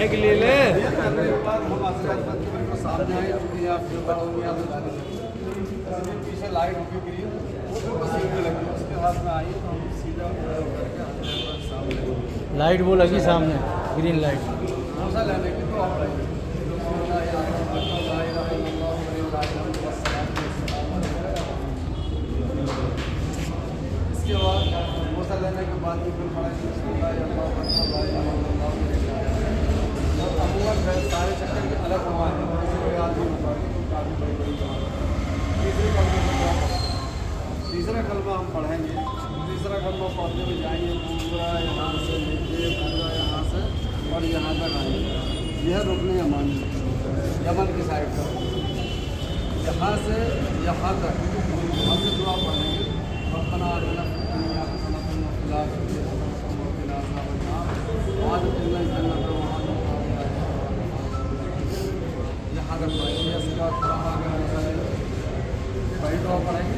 Mic ले ले। करने के बाद हम सामने आए या फिर पीछे लाइट रुकी गिरी सीधे लगी उसके हाथ में आई तो हम सीधा सामने लाइट वो लगी सामने, ग्रीन लाइट। मौसा लेने की तो आप इसके बाद मौसा लेने के बाद फिर सारे चक्कर के अलग हमारे काफ़ी बड़ी तीसरा कलमा हम पढ़ेंगे। तीसरा कलमा पढ़ने में जाएंगे पूरा यहाँ से लेके पूरा यहाँ से और यहाँ तक आएंगे। यह रुकने यमन की साइड का यहाँ से यहाँ तक हम से दुआ पढ़ेंगे। रब्बना आतिना फिद दुनिया हसनतन व फिल आखिरति हसनतन व क़िना अज़ाबन्नार वअदखिलना जन्नत यहाँ तक पढ़ेंगे। इसके बाद कुरान आगे बड़ी दुआ पढ़ेंगे।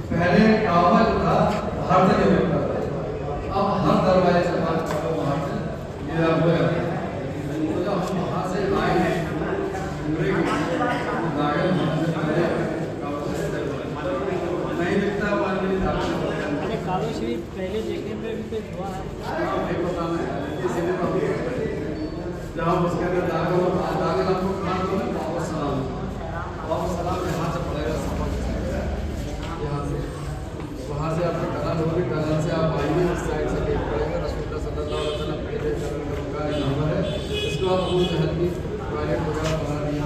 पहले काबा जो था हर जगह मिलता था, अब हर दरवाजे से बात करो वहाँ से ये हो गया। तो जब हम वहाँ से आए हैं नहीं दिखता काबा शरीफ पहले देखने में भी तो हुआ है। जहाँ उसके अंदर दाखिल हमको खाना दो वापस सलाम यहाँ से पड़ेगा सफर यहाँ से वहाँ से आपकी टनल होगी। टनल से आप आएंगे इस साइड से गेट पड़ेगा। रसूलुल्लाह सल्लल्लाहु अलैहि वसल्लम पहले का नंबर है। इसके बाद अबू जहल की टॉयलेट वगैरह बना दिए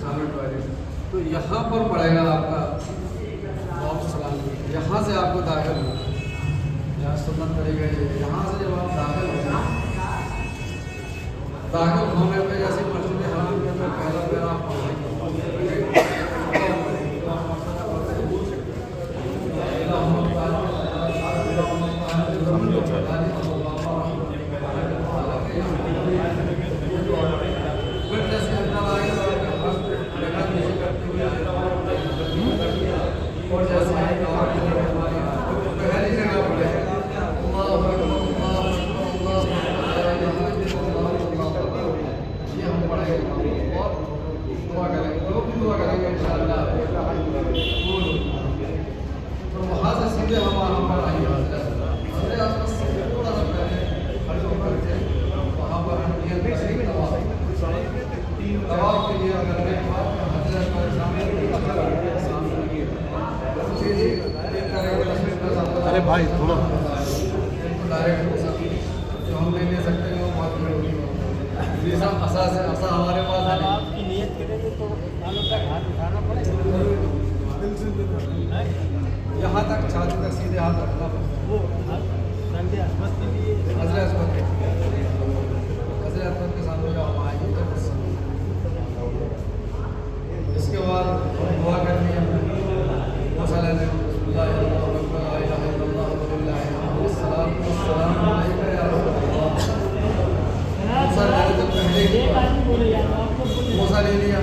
सामने टॉयलेट। तो यहाँ पर पड़ेगा आपका वापस सलाम। यहाँ से आपको दाखिल होगा। यहाँ सुन्नत करी गई है। यहाँ से जब आप दाखिल होने पे जैसे मस्जिद हराम के अंदर पहला पैरा आप अरे भाई थोड़ा डायरेक्ट जो हम नहीं ले सकते हैं वो बहुत बड़ी होगी। ये सब असा हमारे पास है। आपकी नियत करेंगे तो कानों तक हाथ उठाना पड़ेगा। यहाँ तक छाती तक सीधे हाथ रखना पड़ेगा। वो रंगे असमत के लिए हज़रत असमत के सामने जो हम आएंगे तो इसके बाद दुआ करनी है। मौसा ले लिया।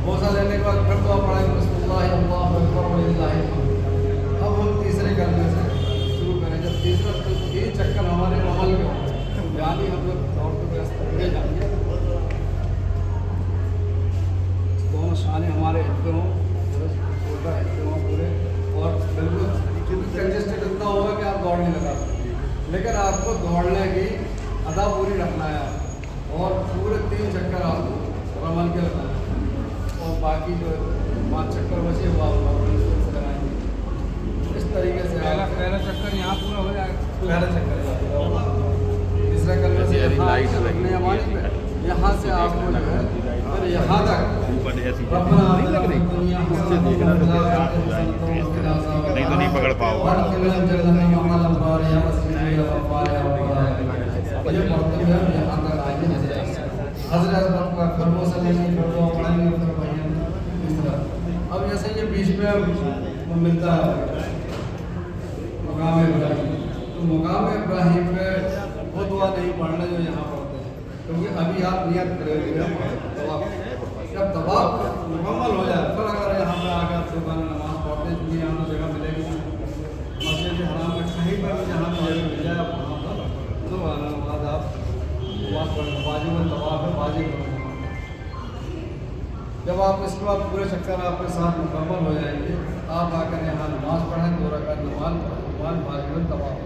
मौसा लेने के बाद फिर दुआ पढ़ेंगे। अब हम तीसरे करने से शुरू करें। जब तीसरा ये चक्कर हमारे अमल में यानी हम लोग दौड़ के व्यस्त जाएंगे। दोनों शाने हमारे हिलते हों छोटा हिलते हों पूरे और बिल्कुल कंजेस्टेड इतना होगा कि आप दौड़ नहीं लगा सकते। लेकिन आपको दौड़ने की अदा पूरी रखना है और पूरे 3 चक्कर आपको रमल के लगाना है और बाकी जो 5 चक्कर बचे वो आप लगाएंगे। इस तरीके से पहला चक्कर यहाँ पूरा हो जाएगा। पहला चक्कर तीसरा करने से यहाँ से आपको जो है फिर यहाँ तक नहीं तो नहीं पकड़ पाओ। अब जैसे ये बीच में मिलता है मुकाम इब्राहिम, तो मुकाम इब्राहिम पे वो दुआ नहीं पढ़ना जो यहाँ पढ़ते हैं। क्योंकि अभी आप नियत करेंगे तवाफ, जब तवाफ मुकम्मल हो जाए फिर अगर यहाँ पे आकर आप दुकान नमाज पढ़ते हैं, यहाँ तो जगह मिलेगी मस्जिद हराम में कहीं पर भी जहाँ पे जगह मिल जाए आप वहाँ पर तो नमाज आप तवाफ पढ़ें, वाजिब तवाफ है, वाजिब। जब आप इसके बाद पूरे चक्कर आपके साथ मुकम्मल हो जाएंगे, आप आकर यहाँ नमाज पढ़ें, 2 रकात नमाज पढ़ें, वाजिब तवाफ।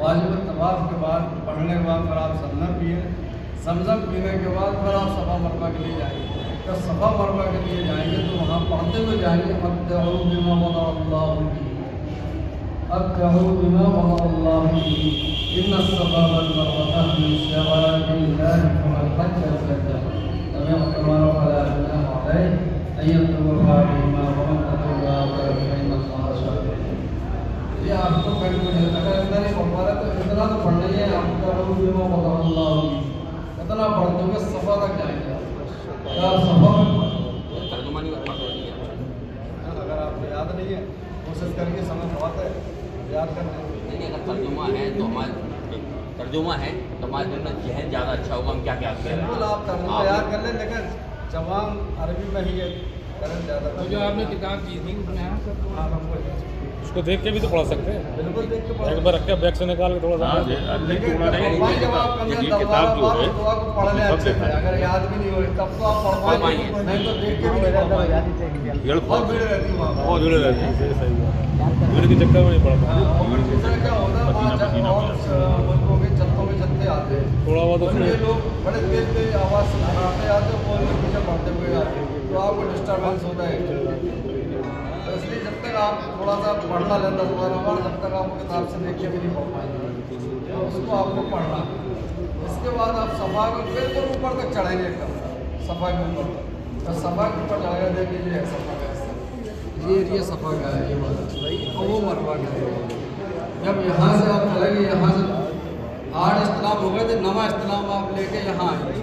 वाजिब तवाफ के बाद पढ़ने के बाद फिर आप समझम पिए, समझम पीने के बाद फिर आप सफ़ा मरवा के लिए जाएंगे। जब सफ़ा मरवा के लिए जाएंगे तो वहाँ पढ़ते हुए जाएंगे अब्दहू बिमा वदअल्लाहु इन्ना सफ़ा वल मरवा मिन शआइरिल्लाह फमन हज्ज अलबैत फमन फला जुनाह अलैहि अन यतवफ़ा बिहिमा वमन ततव्वा फइन्नल्लाह शाकिर। ये आपको अगर इतना नहीं पढ़ पा रहे तो इतना तो पढ़ना ही है, आपको इतना पढ़ते हुए सफ़ा तक जाएंगे। सफ़ा अगर आपको याद नहीं है कोशिश करिए, समझ बात है याद करना। नहीं, अगर तर्जुमा है तो हमारे दिन में जहन ज़्यादा अच्छा होगा। हम क्या क्या बिल्कुल आप तर्जुमा याद कर लें, लेकिन जवान अरबी में ही है करंट ज़्यादा। तो जो आपने किताब दी थी उसमें हाँ सर हाँ हमको उसको देख के भी तो पढ़ सकते हैं, बिल्कुल देख के एक बार रख के बैग से निकाल के थोड़ा सा ये किताब जो है पढ़ने अच्छे से अगर याद भी नहीं हो तब तो आप पढ़ पाएंगे, नहीं तो देख के भी नहीं पढ़ पाएंगे। बहुत भीड़ रहती है वहाँ, बहुत भीड़ रहती है, सही बात है, भीड़ के चक्कर में नहीं पड़ पाता। और दूसरा क्या होता है वहाँ मुल्कों के जत्तों के जत्ते आते हैं, थोड़ा बहुत और उसमें ये लोग बड़े तेज तेज आवाज़ से बनाते आते हैं, वो लोग पीछे पढ़ते हुए आते हैं तो आपको डिस्टर्बेंस होता है। तो इसलिए जब तक आप थोड़ा सा पढ़ना लेता दोबारा जब तक आप किताब से देख के भी नहीं पढ़ पाएंगे, तो उसको आपको पढ़ना। इसके बाद आप सफ़ा को बिल्कुल ऊपर तक चढ़ेंगे एकदम सफ़ा के ऊपर, तो सफ़ा के ऊपर जाएगा देख लीजिए सफ़ा का हिस्सा, ये एरिया सफ़ा का है, ये बात और वो मरवा का है। जब यहाँ से आप चलेंगे, यहाँ से 8 इस्तिलाम हो गए थे, 9वां इस्तिलाम आप लेके यहाँ आएंगे,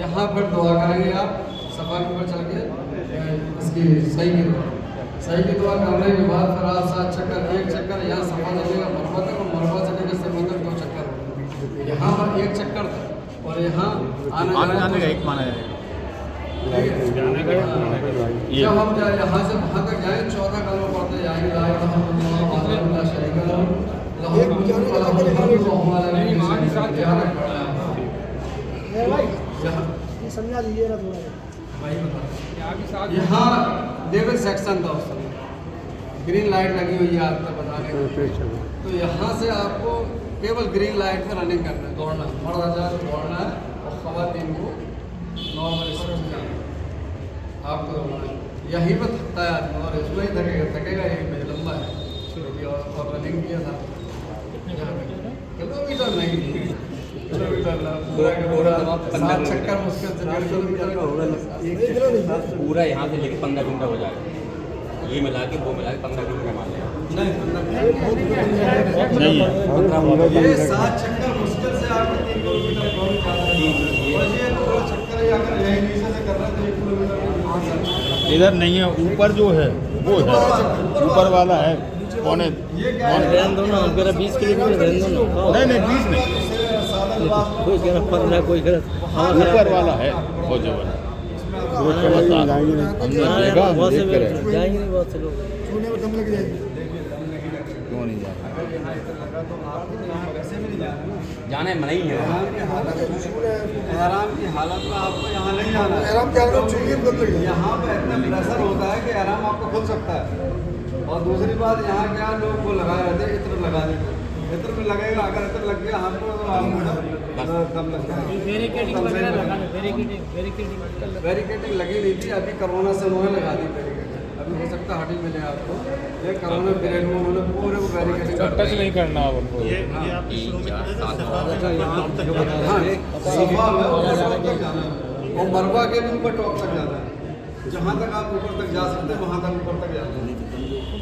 यहाँ पर दुआ करेंगे आप सफ़ा के ऊपर चल के इसकी सही की दुआ करने के बाद फिर आप 7 चक्कर, 1 चक्कर यहाँ सफ़ा चलेगा मरवा तक, और मरवा से लेकर सफ़ा तक 2 चक्कर, यहाँ पर 1 चक्कर था और यहाँ आने जाने का 1 माना जाएगा। जब हम जाए यहाँ से वहाँ तक जाए 14 कलमा पढ़ते जाएंगे, ला इलाहा इल्लल्लाह वहदहू ला शरीका लहू लहुल मुल्कु व लहुल हम्दु व हुवा अला कुल्ली शैइन क़दीर। समझा दीजिए ना थोड़ा यहाँ देखो सेक्शन था उस समय, ग्रीन लाइट लगी हुई है आपको बताने के, तो यहाँ से आपको केवल ग्रीन लाइट पर रनिंग करना है, दौड़ना, मर्द हज़रात को दौड़ना है और ख़वातीन को नॉर्मल स्पीड जाना है, आपको दौड़ना है। यहीं पर थकता है आदमी और इसमें ही थकेगा यहीं पर, लंबा है और रनिंग किया था किलोमीटर नहीं, पूरा 7 चक्कर मुश्किल से 1.5 किलोमीटर का होगा, पूरा यहाँ से लेके 15 किलोमीटर हो जाएगा, ये मिला के वो मिला के 15 किलोमीटर मान लिया। नहीं ये 7 चक्कर मुश्किल से आपको 3 किलोमीटर और ये 2 चक्कर अगर यही नीचे से कर रहे हैं तो 1 किलोमीटर इधर नहीं है, ऊपर जो है वो है, ऊपर वाला है पौने 20 किलोमीटर नहीं 20 नहीं, कोई कह रहा 15, कोई कह रहा ऊपर वाला है बहुत जबरदस्त। हमने देखा, हम देख कर आए। जाएंगे नहीं बहुत से लोग, क्यों नहीं जा जाने में नहीं है, एहराम की हालत में आपको यहाँ नहीं जाना है। यहाँ पे इतना प्रेशर होता है कि एहराम आपको खुल सकता है। और दूसरी बात यहाँ क्या लोग को लगाए रहते हैं, इत्र लगा देते, इत्र में लगेगा, अगर इत्र लग गया हमको तो आपको कम लगता है। बैरिकेडिंग वगैरह लगाना, बैरिकेडिंग लगी नहीं थी, अभी कोरोना से उन्होंने लगा दी बैरिकेडिंग, अभी हो सकता हटी मिले आपको, ये कोरोना पीरियड में उन्होंने पूरे को बैरिकेडिंग टच नहीं करना अब उनको, 3, 4, 7 सफा में ऊपर तक जाना है और मरवा के भी ऊपर टॉप तक जाना है, जहाँ तक आप ऊपर तक जा सकते हैं वहाँ तक ऊपर तक जाना है।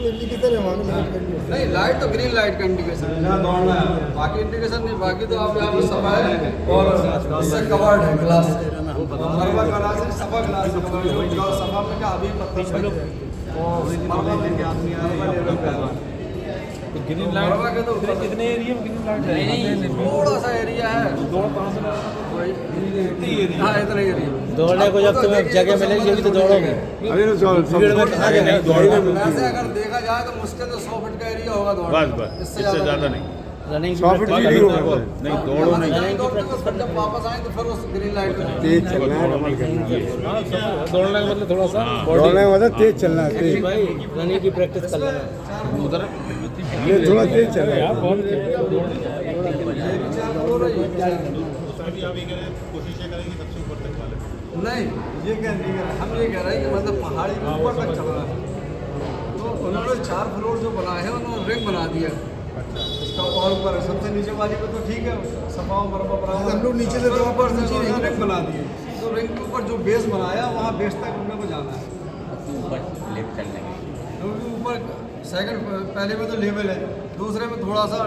नहीं लाइट तो ग्रीन लाइट का इंडिकेशन है, जहाँ दौड़ना है, बाकी इंडिकेशन नहीं, बाकी तो आप यहाँ पर सफा है और इससे कवर्ड है ग्लास से, मरवा ग्लास है, सफा ग्लास से कवर्ड है। सफा में क्या अभी पत्थर और मरवा में क्या आदमी आ रहा है, ग्रीन मरवा के तो कितने एरिया में ग्रीन लाइट नहीं थोड़ा सा एरिया है, दौड़ कहाँ से भाई हाँ इतना ही एरिया दौड़ने को जब तुम्हें जगह मिलेगी तो दौड़ोगे। अभी तो भीड़ में कहाँ जाएंगे? वैसे अगर देखा जाए तो मुश्किल तो 100 फीट का एरिया होगा दौड़ बस इससे ज़्यादा नहीं। रनिंग 100 फीट भी नहीं होगा। नहीं दौड़ो नहीं। फिर जब वापस आए तो फिर उस ग्रीन लाइट में तेज चलना है, अमल करना है। दौड़ने का मतलब थोड़ा सा दौड़ने का मतलब तेज चलना है, तेज। भाई रनिंग की प्रैक्टिस कर लेना। उधर ये थोड़ा तेज चलना है। नहीं ये क्या नहीं कर रहे हम ये कह रहे हैं कि मतलब पहाड़ी के ऊपर तक चल रहा है तो उन्होंने 4 फ्लोर जो बनाए हैं उन्होंने रिंग बना दिया इसका और ऊपर है सबसे नीचे वाली पे तो ठीक है सफा मरबा बराबर हम लोग नीचे से तो ऊपर से रिंग बना दिए तो रिंग के ऊपर जो बेस बनाया वहाँ बेस तक हम लोग को जाना है ऊपर लिफ्ट चलने के क्योंकि ऊपर सेकंड पहले में तो लेवल है दूसरे में थोड़ा सा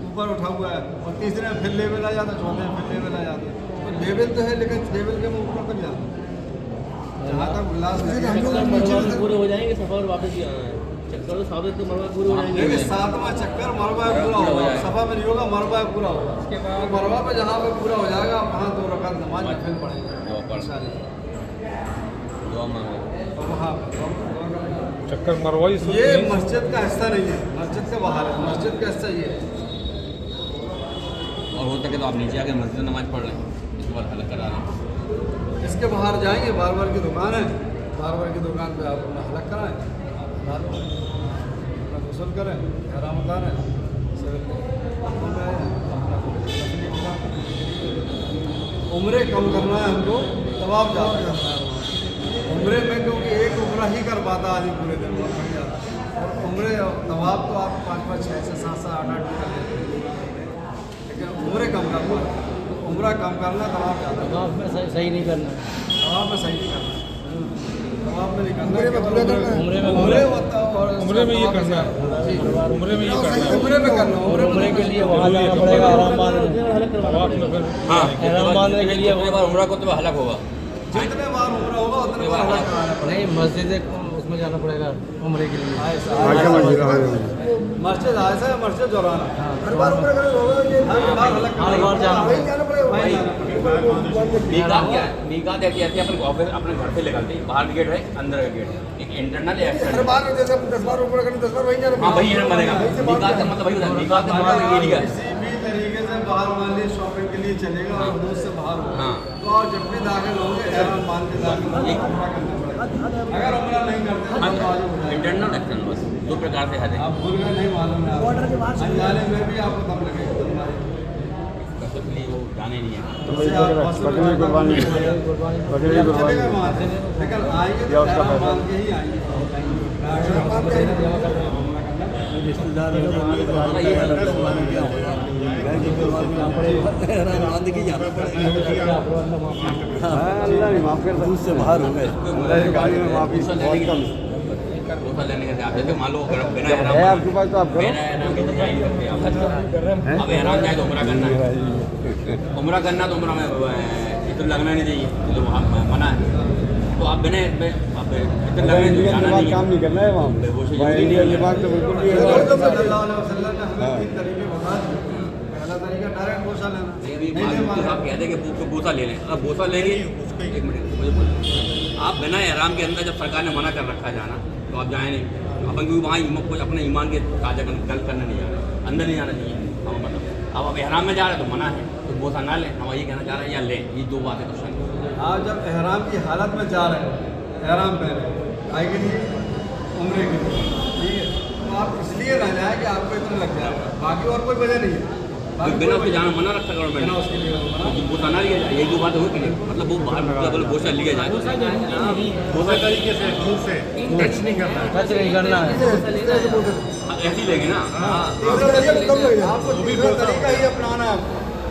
ऊपर उठा हुआ है और तीसरे में फिर लेवल आ जाता है चौथे में फिर लेवल आ जाता है तो लेवल तो है लेकिन लेवल के में ऊपर तक जाना है जहाँ तक गिलास पूरे हो जाएंगे सफर वापस ही आना है चक्कर तो साबित तो मरवा पूरे हो जाएंगे। देखिए 7वां चक्कर मरबा पूरा होगा सफा में नहीं होगा मरबा पूरा होगा उसके बाद मरबा पे जहाँ पे पूरा हो जाएगा वहाँ 2 रकात नमाज फिर पढ़ेंगे दुआ मांगो और वहाँ चक्कर मरवाई ये मस्जिद का हिस्सा नहीं है मस्जिद के बाहर है मस्जिद का हिस्सा ये है और हो सके तो आप नीचे आके मस्जिद नमाज पढ़ लें इसके बाद हलक करा लें इसके बाहर जाएंगे बार की दुकान है बार की दुकान पे आप अपना हलक कराएं अपना गुसल करें हराम उतारें उम्रे कम करना है हमको तवाब ज़्यादा करना है उम्रे में क्योंकि एक उम्रा ही कर पाता आदमी पूरे दिन बहुत बढ़ जाता और उम्रे तवाब तो आप 5 6 से 7 से 8 कर लेते हैं लेकिन उम्रे कम करना उम्रा कम करना तवाब ज़्यादा तवाब में सही नहीं करना तवाब में सही नहीं करना तवाब में नहीं करना उम्रे में ये करना है उम्रे में ये करना है उम्रे में करना उम्रे के लिए वहाँ जाना पड़ेगा आराम बांधने हाँ आराम बांधने के लिए जितने बार उम्रा को तो हलक होगा जितने बार उम्रा होगा उतने बार हलक कराना पड़ेगा नहीं मस्जिद उसमें जाना पड़ेगा उम्रे के लिए मस्जिद आयसा है मस्जिद जोराना हर बार उम्र करें होगा ये हर बार हलक हर बार जाना मीकात क्या है मीकात ऐसी ऐसी अपन ऑफिस अपने घर से निकलते हैं बाहर गेट है अंदर का गेट है एक इंटरनल है हर बार जैसे 10 बार उम्र करें 10 बार वहीं जाना हाँ वही बनेगा मीकात का मतलब वही होता है मीकात का मतलब एरिया किसी भी तरीके से बाहर मान लीजिए शॉपिंग के लिए चलेगा और हदूद से बाहर होगा हाँ। तो आप जब भी दाखिल होंगे एहराम मान के दाखिल होंगे उम्रा करना पड़ेगा अगर उम्रा नहीं करते तो वाजिब हो जाएगा इंटरनल एक्शन बस 2 प्रकार से है आप भूल गए नहीं मालूम है अनजाने में भी आपको दम लगेगा इसलिए वो जाने नहीं है बकरी कुर्बानी चलेगा वहाँ से लेकिन आएंगे तो एहराम मान के ही आएंगे से बाहर हो गए गाड़ी में माफी बहुत कम बोतल लेने के आप जैसे मान लो अगर बिना है एहराम आपके पास तो आप करो बिना एहराम के तो जा ही नहीं सकते आप अब एहराम जाए तो उम्रा करना है उम्रा करना तो उम्रा में इतना लगना नहीं चाहिए तो वहाँ मना है तो आप बिना आप इतना लगना नहीं जाना नहीं काम नहीं करना है वहाँ दिमाग तो बिल्कुल भी पहला तरीका डायरेक्ट बोसा लेना अभी आप कहते हैं कि बोसा ले लें अब बोसा लेंगे एक मिनट मुझे बोलिए आप बिना एहराम के अंदर जब सरकार ने मना कर रखा है जाना तो आप जाए नहीं अपन क्योंकि वहाँ कुछ अपने ईमान के ताजा गलत करने नहीं जा रहे अंदर नहीं जाना चाहिए हम मतलब अब एहराम में जा रहे हैं तो मना है तो बोसा ना लें हम ये कहना चाह रहे हैं या लें ये 2 बातें क्वेश्चन आप जब एहराम की हालत में जा रहे हैं एहराम पहने आए के लिए उम्रे के लिए ठीक है तो आप इसलिए ना जाए कि आपको इतना लग जाएगा बाकी और कोई वजह नहीं है बिना उसके जाना मना रखा गवर्नमेंट बिना उसके लिए मना ने बोसा ना लिया जाए यही 2 बात हुई कि मतलब वो बाहर मतलब बोसा लिया जाए दूसरे तरीके से मुंह से टच नहीं करना है टच नहीं करना है ऐसी लेंगे ना आपको दूसरा तरीका ही अपनाना है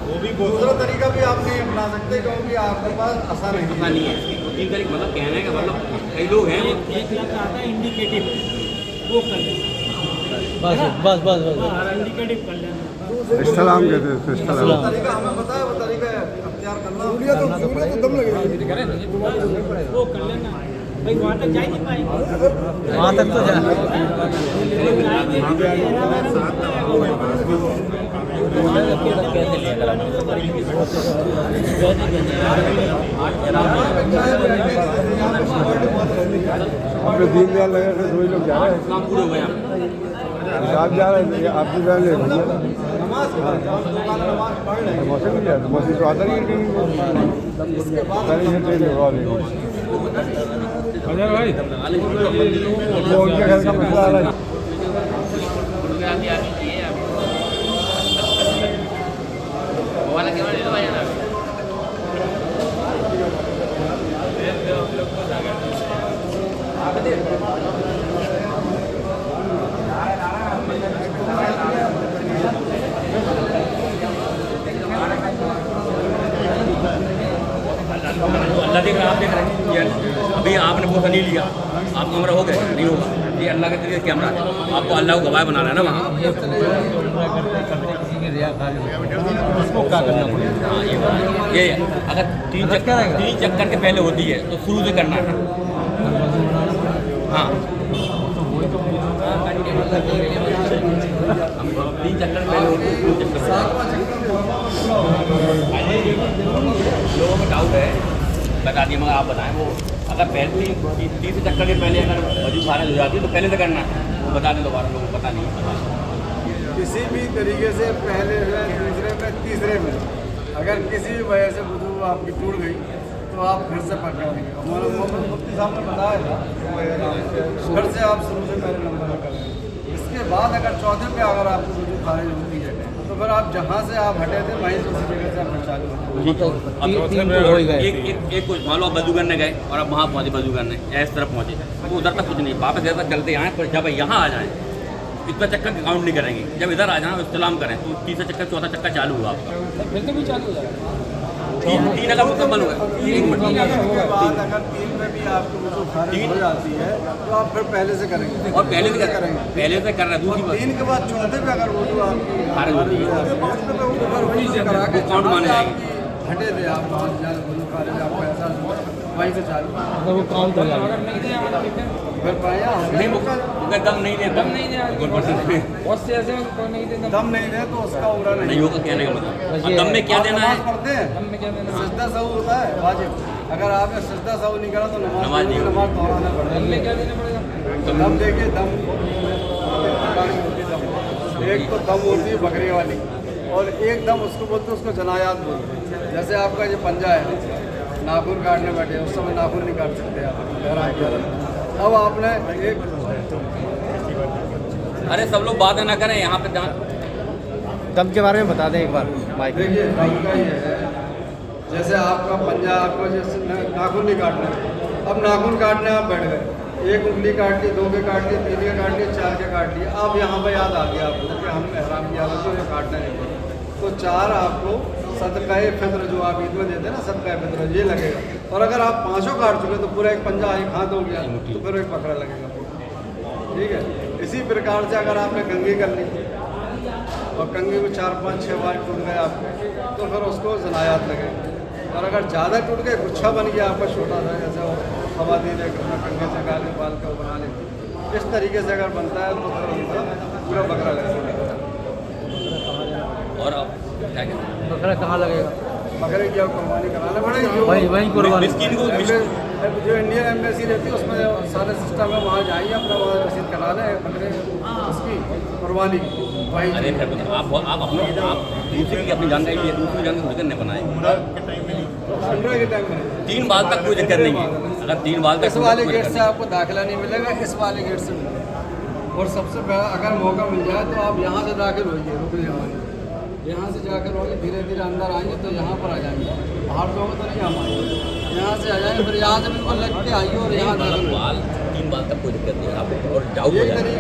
वो भी दूसरा तरीका भी आप नहीं अपना सकते क्योंकि आपके पास असर पता नहीं है 3 तारीख मतलब कहने का मतलब कई लोग हैं एक लाख आता है इंडिकेटिव वो कर लेना बस बस बस बस इंडिकेटिव कर लेना इस्लाम कहते हैं इस्लाम तरीका हमें पता है वो तरीका अख्तियार करना तो दम लगेगा वो कर लेना भाई वहाँ तक जा ही नहीं पाएंगे वहाँ तक तो जा कैसे ले अगर अपने दीनदयाल नगर से 2 लोग जा रहे हैं, काम पूरे हुए हैं आप जा रहे हैं, आप भी जा रहे हैं भैया। मौसम भी जाए, मौसम तो आता नहीं ट्रेन लगवा देंगे। अजय भाई वो उनके घर का मसला आ रहा है। अल्लाह देख रहा है, आप देख रहे हैं ये अभी आपने वो नहीं लिया, आपका उम्र हो गए नहीं होगा, ये अल्लाह के तरीके कैमरा है, आपको अल्लाह को गवाह बना रहा है ना वहाँ। उसको क्या करना पड़ेगा? हाँ ये अगर 3 चक्कर के पहले होती है तो शुरू से करना है। हाँ 3 चक्कर पहले होती है, 3 चक्कर लोगों को डाउट है, बता दिए मगर आप बताएं वो अगर पहले 3 चक्कर के पहले अगर वजू खारिज हो जाती है तो पहले से करना है, वो बता दें दोबारा लोगों को पता नहीं। किसी भी तरीके से पहले में, दूसरे में, तीसरे में अगर किसी भी वजह से वजू आपकी टूट गई तो आप फिर से पकड़ेंगे। हमारे मोहम्मद मुफ्ती साहब ने बताया था फिर से आप शुरू से पहले नंबर करें। इसके बाद अगर चौथे पे अगर आपको वजू खारिज होती है तो फिर आप जहाँ से आप हटे थे वहीं से उसी जगह से आप चालू होंगे। एक कुछ मान लो आप वजू करने गए और आप वहाँ पहुँचे वजू करने या इस तरफ पहुँचे तो उधर तक कुछ नहीं, वापस इधर तक चलते आए, पर जब यहाँ आ जाएँ इतना चक्कर काउंट नहीं करेंगे, जब इधर आ जाए इस्तेलाम करें तो 3 चक्कर 4था चक्कर चालू हुआ आपका, फिर तो भी चालू हो जाएगा। 3 अगर मुकम्मल हुआ 1 मिनट उसके बाद अगर 3 में भी आपको वजू खारिज हो जाती है तो आप फिर पहले से करेंगे और पहले से करेंगे, पहले से कर रहा है दूसरी बात 3 के बाद चौथे पे अगर वजू आपकी खारिज होती है करा के काउंट माने जाएंगे। हटे थे आप वहाँ जाने वजू खारिज आपको एहसास हुआ वहीं से चालू अगर वो काउंट हो जाएगा। फिर पाया नहीं अगर दम नहीं देता बहुत से ऐसे कोई नहीं देता। दम नहीं दे तो उसका उड़ा नहीं नहीं होगा, कहने का मतलब और दम में क्या देना है, नमाज पढ़ते हैं हम में क्या देना? सजदा सहू होता है वाजिब, अगर आपने सजदा सहू नहीं करा तो नमाज नमाज नहीं नमाज दोहराना हम पड़ेगा। में क्या देना पड़ेगा? दम देखिए, दम एक तो दम होती है बकरी वाली और एक दम उसको बोलते हैं, उसको जनायात बोलते हैं। जैसे आपका ये पंजा है, नाखून काटने बैठे उस समय नाखून नहीं काट सकते आप, अब आपने एक अरे सब लोग बातें ना करें यहाँ पे दम के बारे में बता दें एक बार माइक। देखिए दम का ये है, जैसे आपका पंजा आपको जैसे नाखून नहीं काटना, अब नाखून काटने आप बैठ गए, 1 उंगली काट ली, 2 के काट ली, 3 के काट ली, 4 के काट लिए, अब यहाँ पर याद आ गया आपको कि हम एहराम की हालत में काटना नहीं, तो 4 आपको सदक़ाए फित्र जो आप ईद में देते हैं ना, सदक़ाए फित्र ये लगेगा। और अगर आप 5 काट चुके तो पूरा एक पंजा एक हाथ हो गया तो फिर एक पकड़ा लगेगा, ठीक है। इसी प्रकार से अगर आपने कंघी कर ली और कंघी में 4, 5, 6 बार टूट गए आपके तो फिर उसको जनायात लगेगा। और अगर ज़्यादा टूट गए, गुच्छा बन गया आपका छोटा सा, जैसे वो ख़वातीन अपना कंघे से गाले बाल का बना लेते, इस तरीके से अगर बनता है तो फिर उनका पूरा बकरा लगेगा। और अब क्या कहते हैं बकरा कहाँ लगेगा? बकरे की अब कुर्बानी कराना पड़ेगी। वहीं कुर्बानी। मिस्किन को जो इंडियन एम्बेसी रहती है उसमें सारे सिस्टम है, वहाँ जाइए अपना वहाँ रसीद करा लें बकरे उसकी कुर्बानी की वहीं। अरे फिर आप अपने आप दूसरी की अपनी जानकारी लिए दूसरी जानकारी करने बनाए ठंडे के टाइम में 3 बाल तक कोई दिक्कत नहीं है, अगर 3 बाल तक इस वाले गेट से आपको दाखिला नहीं मिलेगा, इस वाले गेट से मिलेगा। और सबसे पहला अगर मौका मिल जाए तो आप यहाँ से दाखिल होइए, रुकने हमारे यहाँ से जाकर होंगे, धीरे धीरे अंदर आएंगे तो यहाँ पर आ जाएंगे, बाहर तो होगा तो नहीं हम आएंगे, यहाँ से आ जाएंगे, फिर यहाँ से बिल्कुल लग के आइए और यहाँ दाखिल होइए। 3 बाल तक कोई दिक्कत नहीं है आपको और डाउट हो जाए।